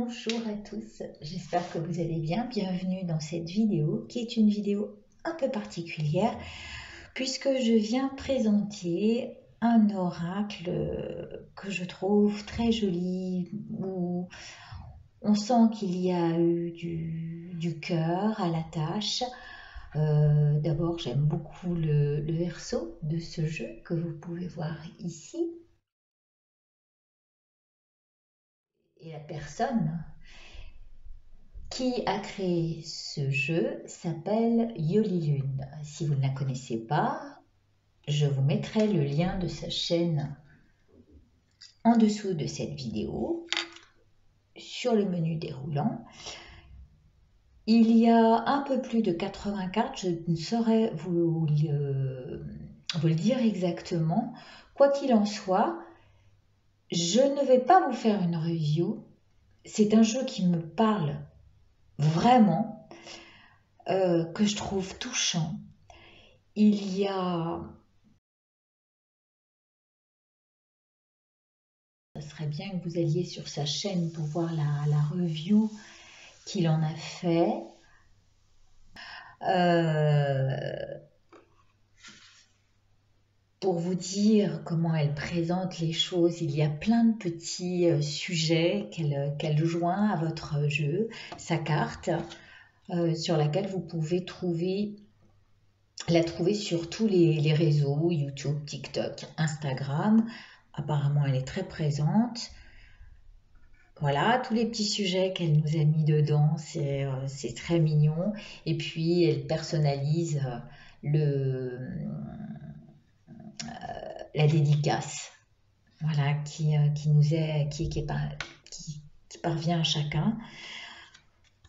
Bonjour à tous, j'espère que vous allez bien. Bienvenue dans cette vidéo qui est une vidéo un peu particulière puisque je viens présenter un oracle que je trouve très joli où on sent qu'il y a eu du cœur à la tâche. D'abord, j'aime beaucoup le verso de ce jeu que vous pouvez voir ici. Et la personne qui a créé ce jeu s'appelle Yolilune. Si vous ne la connaissez pas, je vous mettrai le lien de sa chaîne en dessous de cette vidéo, sur le menu déroulant. Il y a un peu plus de 80 cartes, je ne saurais vous le dire exactement. Quoi qu'il en soit, je ne vais pas vous faire une review. C'est un jeu qui me parle vraiment, que je trouve touchant. Il y a... Ça serait bien que vous alliez sur sa chaîne pour voir la review qu'il en a fait. Pour vous dire comment elle présente les choses, il y a plein de petits sujets qu'elle joint à votre jeu, sa carte, sur laquelle vous pouvez la trouver sur tous les réseaux, YouTube, TikTok, Instagram. Apparemment, elle est très présente. Voilà, tous les petits sujets qu'elle nous a mis dedans, c'est très mignon. Et puis, elle personnalise la dédicace, voilà, qui parvient à chacun.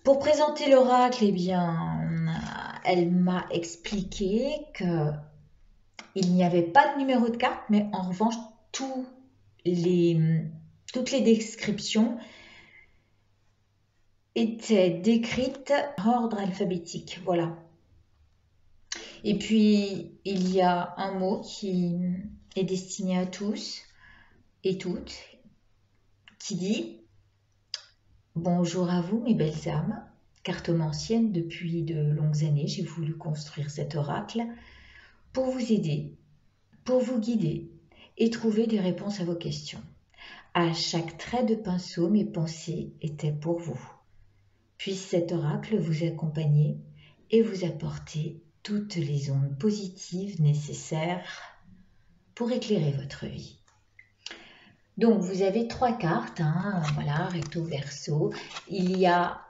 Pour présenter l'oracle, eh bien, elle m'a expliqué qu'il n'y avait pas de numéro de carte, mais en revanche, toutes les descriptions étaient décrites par ordre alphabétique. Voilà. Et puis, il y a un mot qui est destiné à tous et toutes, qui dit « Bonjour à vous, mes belles âmes, cartomancienne depuis de longues années, j'ai voulu construire cet oracle pour vous aider, pour vous guider et trouver des réponses à vos questions. À chaque trait de pinceau, mes pensées étaient pour vous. Puisse cet oracle vous accompagner et vous apporter toutes les ondes positives nécessaires pour éclairer votre vie. » Donc, vous avez 3 cartes, hein, voilà, recto, verso. Il y a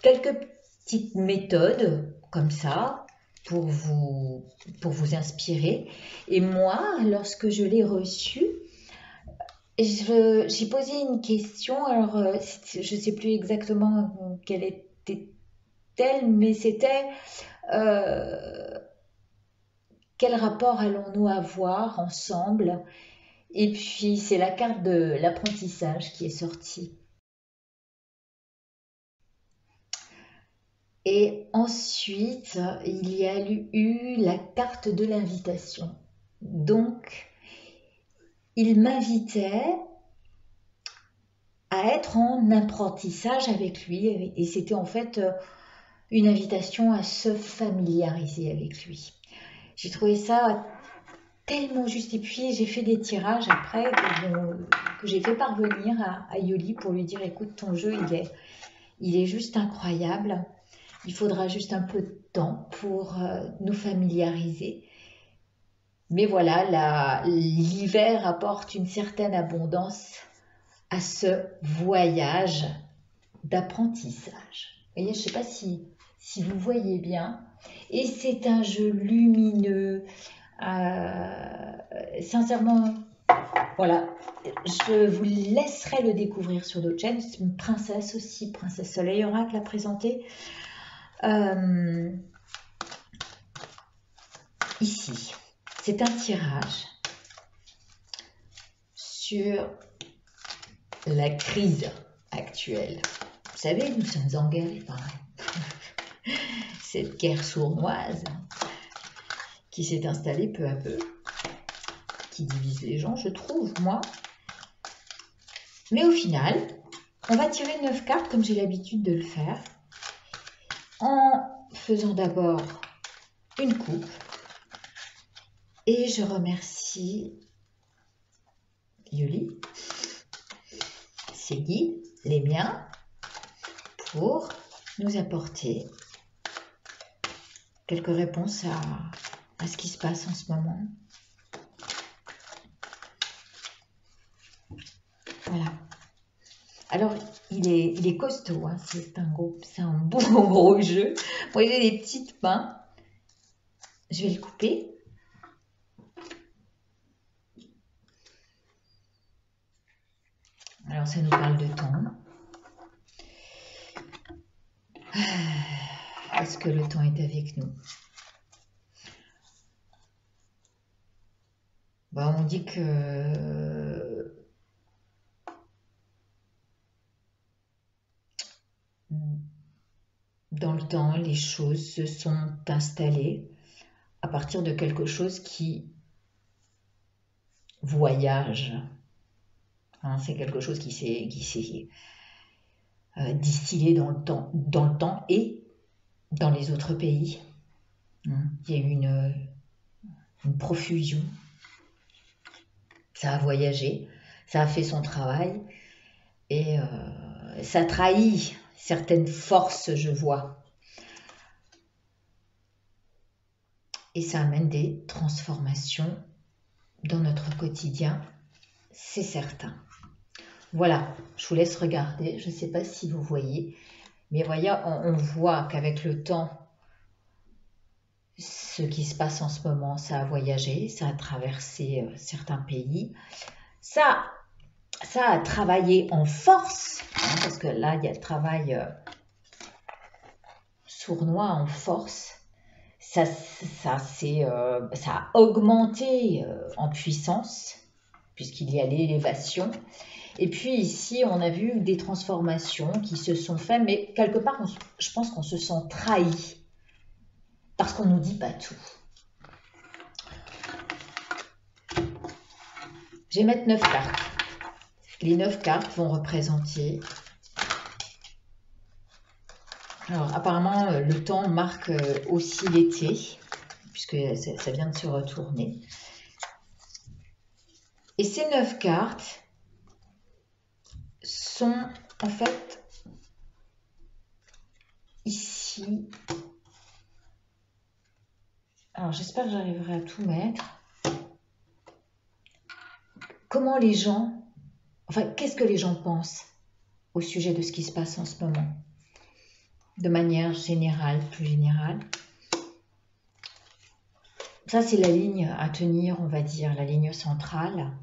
quelques petites méthodes comme ça pour vous inspirer. Et moi, lorsque je l'ai reçue, j'ai posé une question. Alors, je ne sais plus exactement quelle était-elle, mais c'était quel rapport allons-nous avoir ensemble? Et puis, c'est la carte de l'apprentissage qui est sortie. Et ensuite, il y a eu la carte de l'invitation. Donc, il m'invitait à être en apprentissage avec lui. Et c'était en fait une invitation à se familiariser avec lui. J'ai trouvé ça tellement juste. Et puis, j'ai fait des tirages après que j'ai fait parvenir à Yoli pour lui dire « Écoute, ton jeu, il est juste incroyable. Il faudra juste un peu de temps pour nous familiariser. » Mais voilà, l'hiver apporte une certaine abondance à ce voyage d'apprentissage. Vous voyez, je ne sais pas si vous voyez bien. Et c'est un jeu lumineux. Sincèrement, voilà, je vous laisserai le découvrir sur d'autres chaînes. C'est une princesse aussi, Princesse Soleil Oracle à présenter. Ici, c'est un tirage sur la crise actuelle. Vous savez, nous sommes en guerre, il paraît. Cette guerre sournoise qui s'est installée peu à peu, qui divise les gens, je trouve, moi. Mais au final, On va tirer 9 cartes comme j'ai l'habitude de le faire, en faisant d'abord une coupe. Et je remercie Yuli, ses guides, les miens, pour nous apporter quelques réponses à ce qui se passe en ce moment. Voilà. Alors, il est costaud, hein. C'est un bon gros jeu. Moi, j'ai des petites mains. Je vais le couper. Alors, ça nous parle de temps. Est-ce que le temps est avec nous? Bah, on dit que dans le temps, les choses se sont installées à partir de quelque chose qui voyage. Hein, c'est quelque chose qui s'est distillé dans le temps et dans les autres pays. Hein, il y a eu une profusion. Ça a voyagé, ça a fait son travail et ça trahit certaines forces, je vois. Et ça amène des transformations dans notre quotidien, c'est certain. Voilà, je vous laisse regarder. Je ne sais pas si vous voyez, mais voyez, on voit qu'avec le temps, ce qui se passe en ce moment, ça a voyagé, ça a traversé certains pays. Ça a travaillé en force, hein, parce que là, il y a le travail sournois en force. Ça a augmenté en puissance, puisqu'il y a l'élévation. Et puis ici, on a vu des transformations qui se sont faites, mais quelque part, je pense qu'on se sent trahi, parce qu'on ne nous dit pas tout. Je vais mettre 9 cartes. Les 9 cartes vont représenter... Alors, apparemment, le temps marque aussi l'été, puisque ça vient de se retourner. Et ces 9 cartes sont en fait ici. Alors, j'espère que j'arriverai à tout mettre. Comment les gens... Enfin, qu'est-ce que les gens pensent au sujet de ce qui se passe en ce moment? De manière générale, plus générale. Ça, c'est la ligne à tenir, on va dire, la ligne centrale.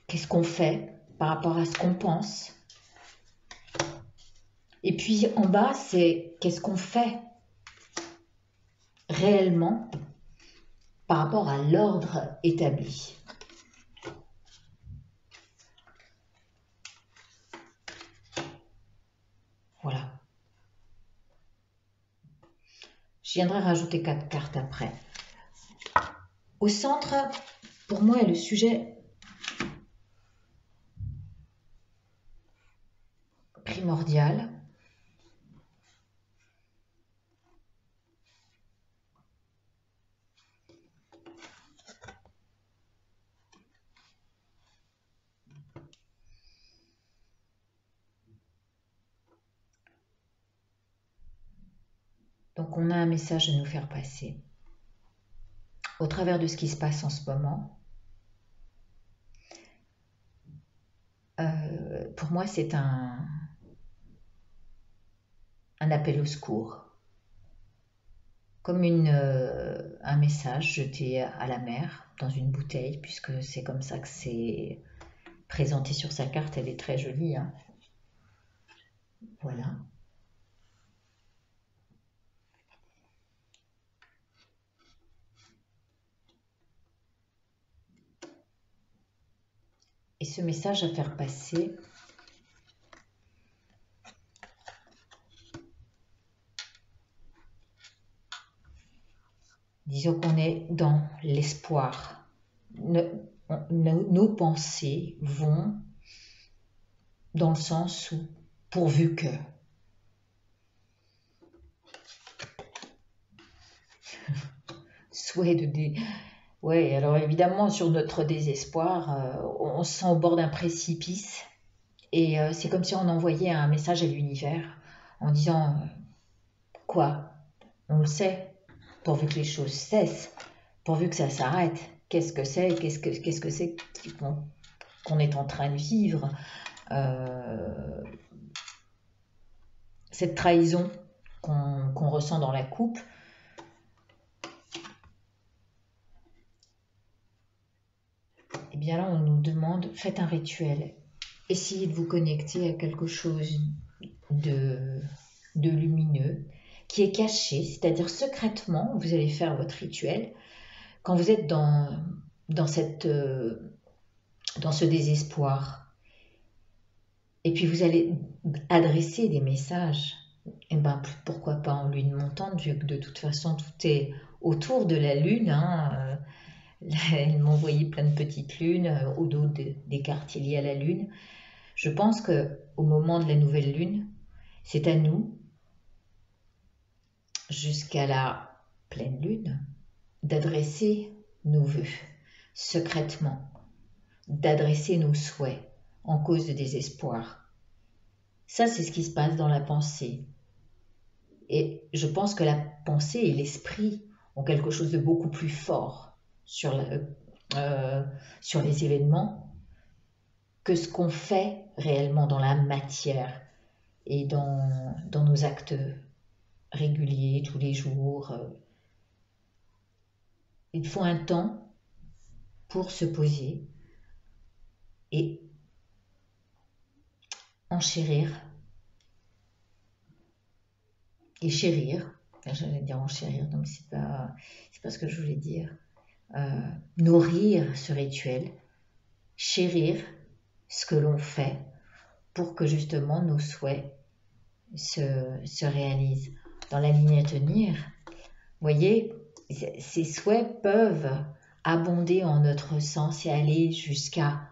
Qu'est-ce qu'on fait par rapport à ce qu'on pense? Et puis, en bas, c'est qu'est-ce qu'on fait réellement par rapport à l'ordre établi. Voilà. Je viendrai rajouter 4 cartes après. Au centre, pour moi, est le sujet primordial. Donc, on a un message à nous faire passer au travers de ce qui se passe en ce moment. Pour moi, c'est un appel au secours, comme un message jeté à la mer dans une bouteille, puisque c'est comme ça que c'est présenté sur sa carte. Elle est très jolie, hein. Voilà. Et ce message à faire passer, disons qu'on est dans l'espoir. Nos pensées vont dans le sens où pourvu que. Souhait de dé... Ouais, alors évidemment, sur notre désespoir, on se sent au bord d'un précipice et c'est comme si on envoyait un message à l'univers en disant quoi? On le sait, pourvu que les choses cessent, pourvu que ça s'arrête. Qu'est-ce que c'est? Qu'est-ce que c'est qu'on est en train de vivre? Cette trahison qu'on ressent dans la coupe. Et bien là, on nous demande, faites un rituel. Essayez de vous connecter à quelque chose de lumineux qui est caché, c'est-à-dire secrètement, vous allez faire votre rituel. Quand vous êtes dans ce désespoir, et puis vous allez adresser des messages, et ben pourquoi pas en lune montante, vu que de toute façon tout est autour de la lune. Hein, elle m'a envoyé plein de petites lunes au dos des quartiers liés à la lune. Je pense que au moment de la nouvelle lune, c'est à nous, jusqu'à la pleine lune, d'adresser nos vœux secrètement, d'adresser nos souhaits en cause de désespoir. Ça, c'est ce qui se passe dans la pensée. Et je pense que la pensée et l'esprit ont quelque chose de beaucoup plus fort sur les événements que ce qu'on fait réellement dans la matière et dans nos actes réguliers, tous les jours. Il faut un temps pour se poser et enchérir et chérir. J'allais dire enchérir, non mais c'est pas ce que je voulais dire. Nourrir ce rituel, chérir ce que l'on fait pour que justement nos souhaits se réalisent. Dans la ligne à tenir, vous voyez, ces souhaits peuvent abonder en notre sens et aller jusqu'à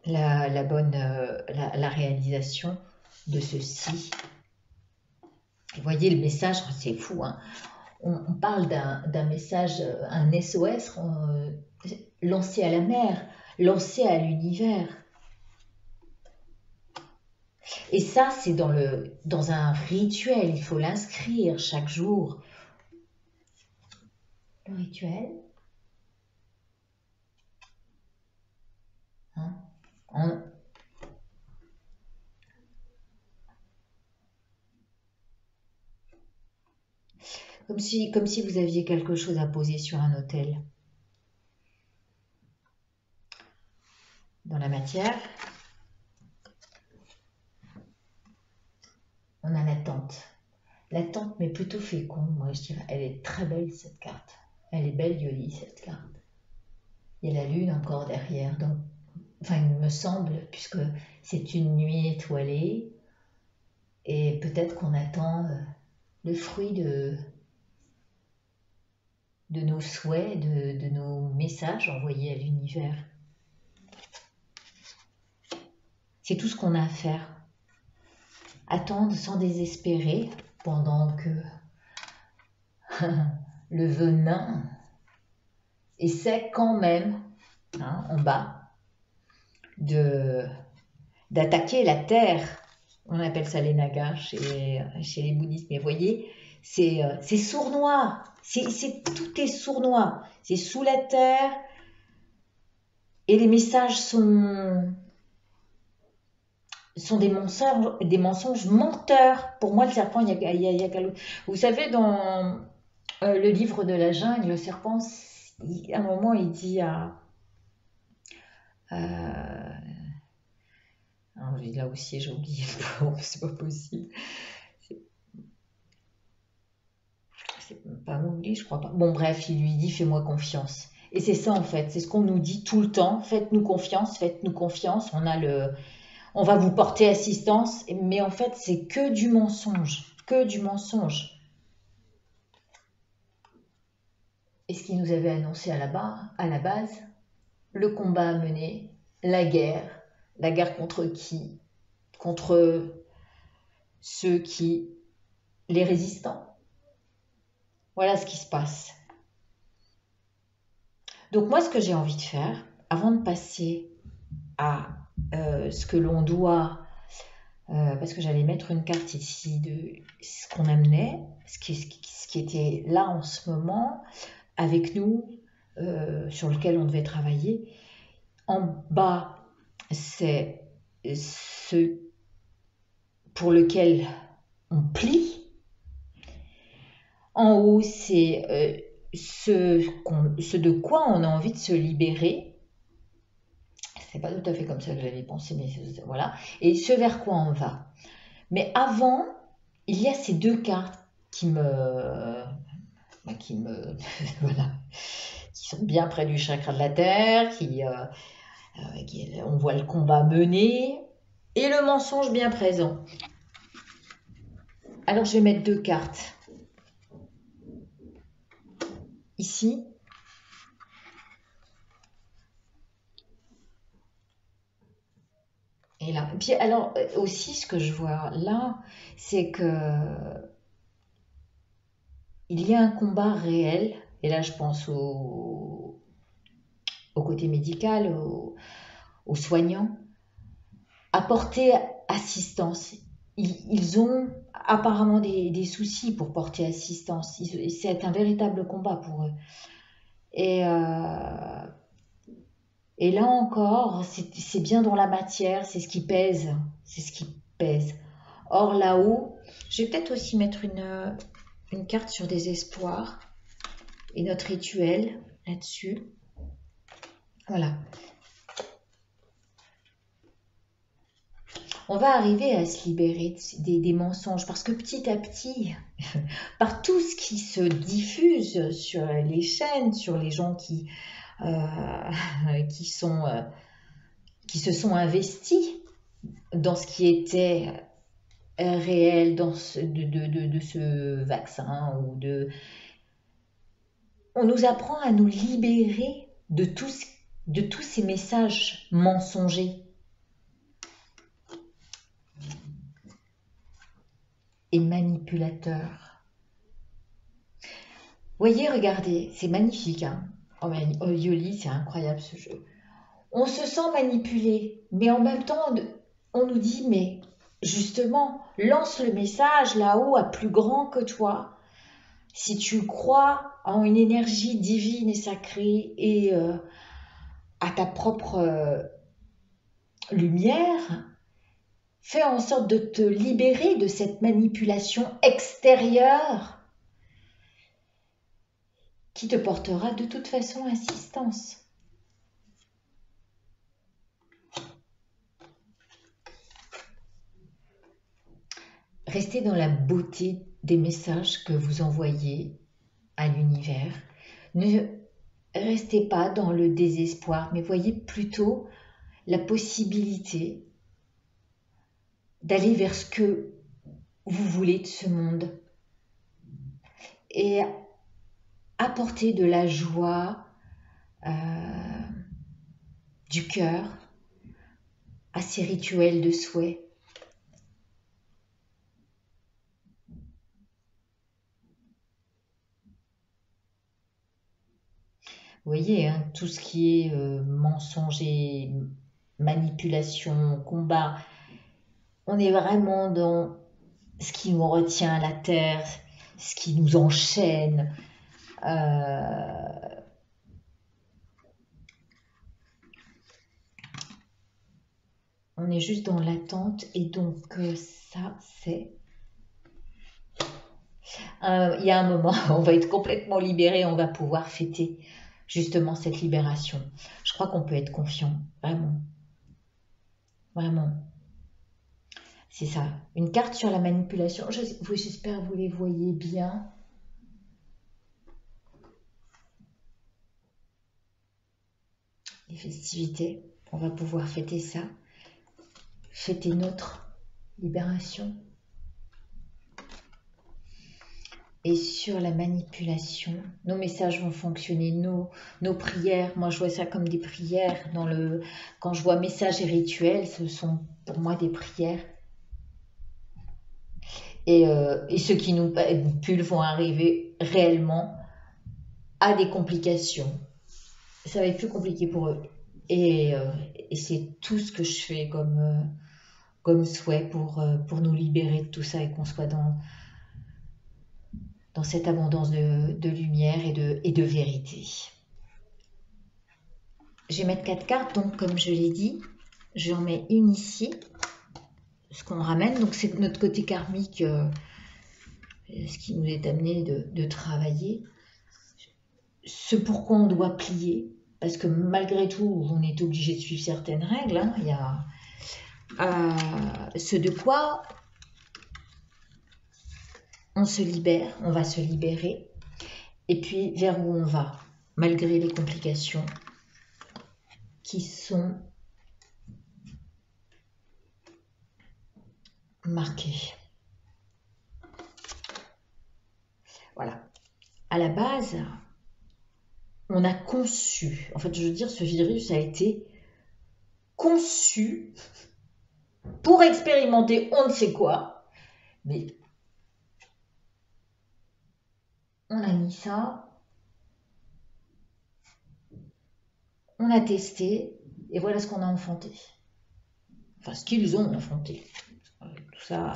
la réalisation de ceci. Et voyez le message, c'est fou, hein. On parle d'un message, un SOS lancé à la mer, lancé à l'univers. Et ça, c'est dans un rituel, il faut l'inscrire chaque jour. Le rituel, hein, comme si vous aviez quelque chose à poser sur un autel. Dans la matière, on a l'attente. L'attente, mais plutôt féconde, moi je dirais. Elle est très belle cette carte. Elle est belle, Yoli, cette carte. Il y a la lune encore derrière, donc, enfin il me semble, puisque c'est une nuit étoilée, et peut-être qu'on attend le fruit de nos souhaits, de nos messages envoyés à l'univers. C'est tout ce qu'on a à faire. Attendre sans désespérer pendant que le venin essaie quand même, hein, en bas, d'attaquer la terre. On appelle ça les nagas chez les bouddhistes. Mais vous voyez, c'est sournois. Tout est sournois. C'est sous la terre. Et les messages sont des mensonges menteurs. Pour moi, le serpent, il y a qu'à vous savez, dans le livre de la jungle, le serpent, à un moment, il dit à... là aussi, j'ai oublié le pauvre, c'est pas possible. C'est pas Mowgli, je crois pas. Bon, bref, il lui dit, fais-moi confiance. Et c'est ça, en fait, c'est ce qu'on nous dit tout le temps. Faites-nous confiance, faites-nous confiance. On va vous porter assistance. Mais en fait, c'est que du mensonge. Que du mensonge. Et ce qu'il nous avait annoncé à la base, le combat à mener, la guerre, La guerre contre qui? Contre ceux qui... les résistants. Voilà ce qui se passe. Donc moi, ce que j'ai envie de faire, avant de passer à ce que l'on doit, parce que j'allais mettre une carte ici de ce qu'on amenait, ce qui était là en ce moment, avec nous, sur lequel on devait travailler. En bas, c'est ce pour lequel on plie. En haut, c'est ce de quoi on a envie de se libérer. C'est pas tout à fait comme ça que j'avais pensé, mais voilà. Et ce vers quoi on va. Mais avant, il y a ces deux cartes qui me, voilà, qui sont bien près du chakra de la terre, on voit le combat mené et le mensonge bien présent. Alors je vais mettre deux cartes. Ici. Et là. Et puis alors aussi ce que je vois là, c'est que il y a un combat réel. Et là je pense au côté médical, aux soignants, apporter assistance. Ils ont apparemment des soucis pour porter assistance. C'est un véritable combat pour eux. Et, euh, et là encore, c'est bien dans la matière, c'est ce qui pèse. C'est ce qui pèse. Or là-haut, je vais peut-être aussi mettre une carte sur des espoirs et notre rituel là-dessus. Voilà. On va arriver à se libérer des mensonges parce que petit à petit, par tout ce qui se diffuse sur les chaînes, sur les gens qui se sont investis dans ce qui était réel de ce vaccin on nous apprend à nous libérer de tous ces messages mensongers et manipulateurs. Voyez, regardez, c'est magnifique, hein. Oh, Yoli, c'est incroyable ce jeu. On se sent manipulé, mais en même temps, on nous dit, mais justement, lance le message là-haut à plus grand que toi. Si tu crois en une énergie divine et sacrée et à ta propre lumière, fais en sorte de te libérer de cette manipulation extérieure qui te portera de toute façon assistance. Restez dans la beauté des messages que vous envoyez à l'univers. Ne restez pas dans le désespoir, mais voyez plutôt la possibilité d'aller vers ce que vous voulez de ce monde et apporter de la joie du cœur à ces rituels de souhait. Vous voyez, hein, tout ce qui est mensonger, manipulation, combat, on est vraiment dans ce qui nous retient à la terre, ce qui nous enchaîne. On est juste dans l'attente et donc ça c'est... Il y a un moment, on va être complètement libéré, on va pouvoir fêter justement cette libération. Je crois qu'on peut être confiant, vraiment. Vraiment. C'est ça. Une carte sur la manipulation. J'espère que vous les voyez bien. Les festivités, on va pouvoir fêter ça. Fêter notre libération. et sur la manipulation. Nos messages vont fonctionner, nos prières. Moi, je vois ça comme des prières. Quand je vois messages et rituels, ce sont pour moi des prières. Et ceux qui nous manipulent vont arriver réellement à des complications. Ça va être plus compliqué pour eux. Et, euh, et c'est tout ce que je fais comme souhait pour nous libérer de tout ça et qu'on soit dans cette abondance de lumière et de vérité. Je vais mettre 4 cartes, donc comme je l'ai dit, j'en mets une ici, ce qu'on ramène, donc c'est notre côté karmique, ce qui nous est amené de travailler, ce pourquoi on doit plier, parce que malgré tout, on est obligé de suivre certaines règles, hein. Il y a ce de quoi on se libère, on va se libérer, et puis vers où on va, malgré les complications qui sont marquées. Voilà. À la base, on a conçu, en fait, je veux dire, ce virus a été conçu pour expérimenter on ne sait quoi, mais on a mis ça, on a testé, et voilà ce qu'on a enfanté. Enfin, ce qu'ils ont enfanté. Tout ça.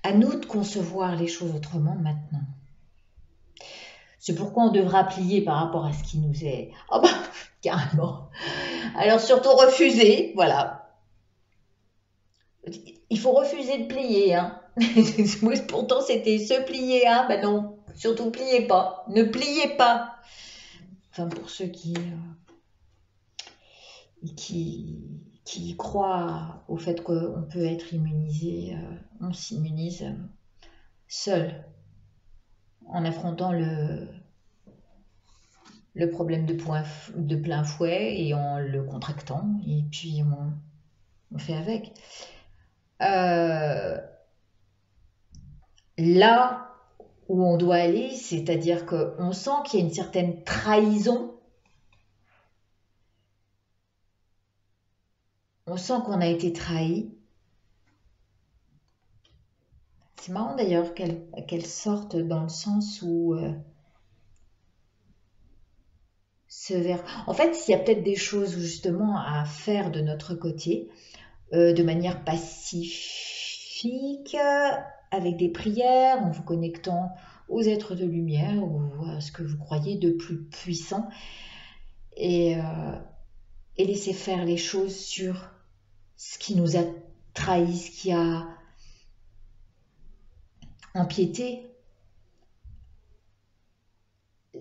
À nous de concevoir les choses autrement maintenant. C'est pourquoi on devra plier par rapport à ce qui nous est... Oh bah, carrément. Alors surtout refuser, voilà. Il faut refuser de plier, hein. Pourtant c'était se plier, hein. Ben non, surtout pliez pas. Ne pliez pas. Enfin, pour ceux qui croient au fait qu'on peut être immunisé, on s'immunise seul en affrontant le problème de plein fouet et en le contractant, et puis on fait avec. Là où on doit aller, c'est-à-dire qu'on sent qu'il y a une certaine trahison, on sent qu'on a été trahi. C'est marrant d'ailleurs qu'elle sorte dans le sens où en fait, il y a peut-être des choses justement à faire de notre côté, de manière pacifique, avec des prières, en vous connectant aux êtres de lumière ou à ce que vous croyez de plus puissant, et laisser faire les choses sur ce qui nous a trahi, ce qui a empiété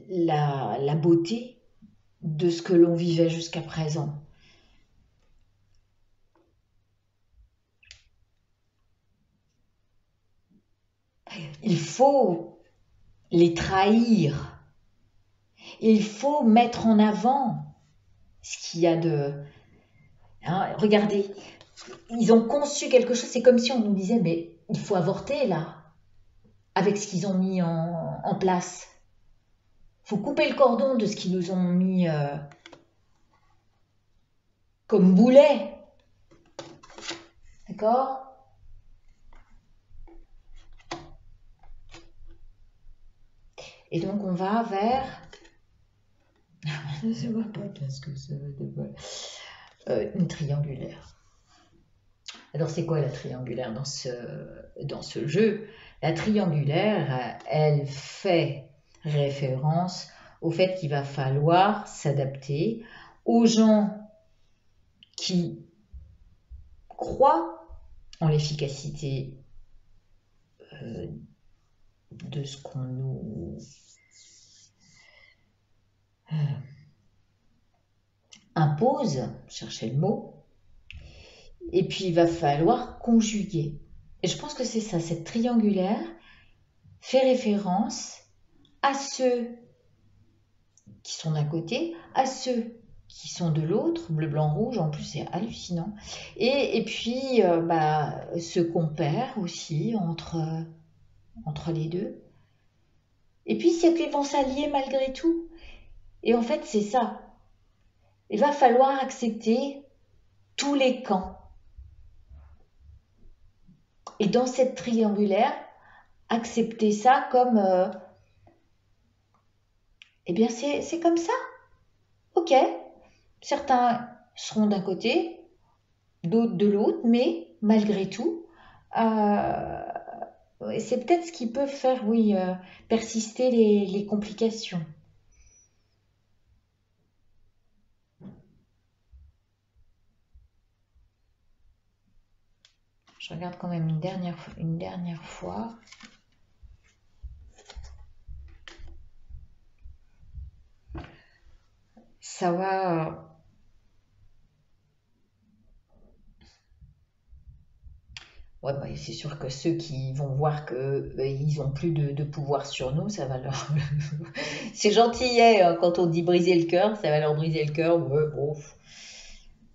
la beauté de ce que l'on vivait jusqu'à présent. Il faut les trahir. Il faut mettre en avant ce qu'il y a de... Hein, regardez, ils ont conçu quelque chose, c'est comme si on nous disait, mais il faut avorter là, avec ce qu'ils ont mis en place. Il faut couper le cordon de ce qu'ils nous ont mis comme boulet. D'accord? Et donc on va vers... Je ne vois pas qu'est-ce que c'est une triangulaire. Alors c'est quoi la triangulaire dans ce jeu? La triangulaire, elle fait référence au fait qu'il va falloir s'adapter aux gens qui croient en l'efficacité de ce qu'on nous impose, cherchez le mot, et puis il va falloir conjuguer. Et je pense que c'est ça, cette triangulaire fait référence à ceux qui sont d'un côté, à ceux qui sont de l'autre, bleu, blanc, rouge, en plus c'est hallucinant, et puis ce qu'on perd aussi entre entre les deux. Et puis, c'est qu'ils vont s'allier malgré tout. Et en fait, c'est ça. Il va falloir accepter tous les camps. Et dans cette triangulaire, accepter ça comme, eh bien, c'est comme ça. Ok, certains seront d'un côté, d'autres de l'autre, mais malgré tout, euh, c'est peut-être ce qui peut faire, oui, persister les complications. Je regarde quand même une dernière fois. Ça va. Ouais, bah, c'est sûr que ceux qui vont voir que ils ont plus de pouvoir sur nous, ça va leur. C'est gentil, hein, quand on dit briser le cœur, ça va leur briser le cœur. Ouais, bon.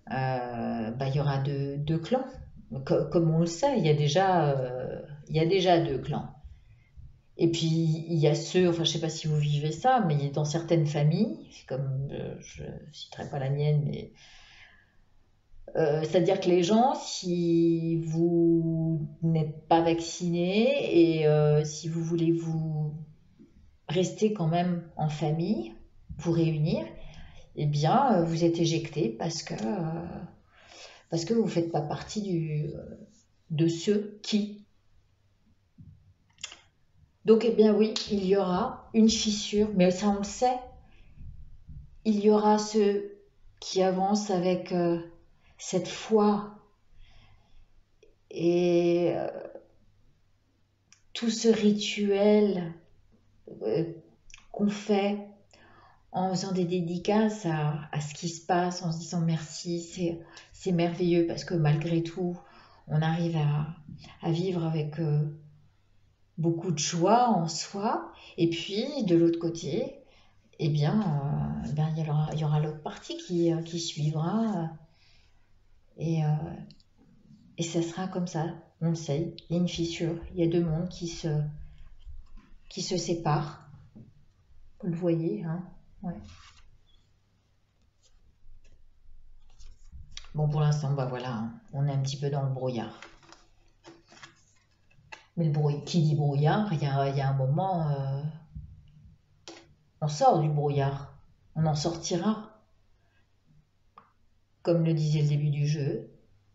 Bah, il y aura deux clans. Comme on le sait, il y a déjà deux clans. Et puis, il y a ceux, enfin, je sais pas si vous vivez ça, mais dans certaines familles, comme je citerai pas la mienne, mais c'est-à-dire que les gens, si vous n'êtes pas vacciné et si vous voulez vous rester quand même en famille, vous réunir, eh bien, vous êtes éjecté parce que vous ne faites pas partie de ceux qui. Donc, eh bien oui, il y aura une fissure, mais ça on le sait. Il y aura ceux qui avancent avec cette foi et tout ce rituel qu'on fait en faisant des dédicaces à ce qui se passe, en se disant merci, c'est merveilleux parce que malgré tout, on arrive à vivre avec beaucoup de joie en soi. Et puis, de l'autre côté, eh bien, il y aura l'autre partie qui suivra et, euh, et ça sera comme ça. On le sait, il y a une fissure, il y a deux mondes qui se séparent. Vous le voyez, hein? Ouais. Bon, pour l'instant, bah voilà, hein, on est un petit peu dans le brouillard. Mais qui dit brouillard, il y a un moment, on sort du brouillard. On en sortira. Comme le disait le début du jeu,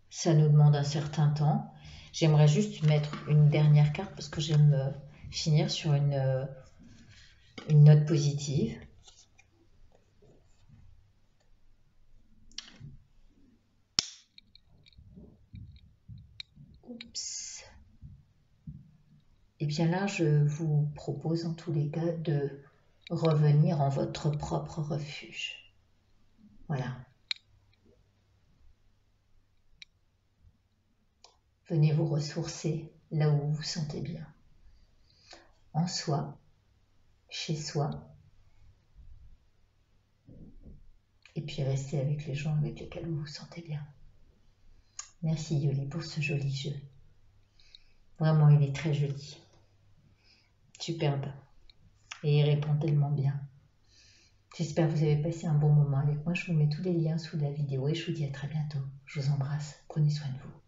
ça nous demande un certain temps. J'aimerais juste mettre une dernière carte parce que j'aime finir sur une note positive. Oups. Et bien là, je vous propose en tous les cas de revenir en votre propre refuge. Voilà. Venez vous ressourcer là où vous vous sentez bien. En soi, chez soi, et puis restez avec les gens avec lesquels vous vous sentez bien. Merci Yoli pour ce joli jeu. Vraiment, il est très joli. Superbe. Et il répond tellement bien. J'espère que vous avez passé un bon moment avec moi. Je vous mets tous les liens sous la vidéo et je vous dis à très bientôt. Je vous embrasse. Prenez soin de vous.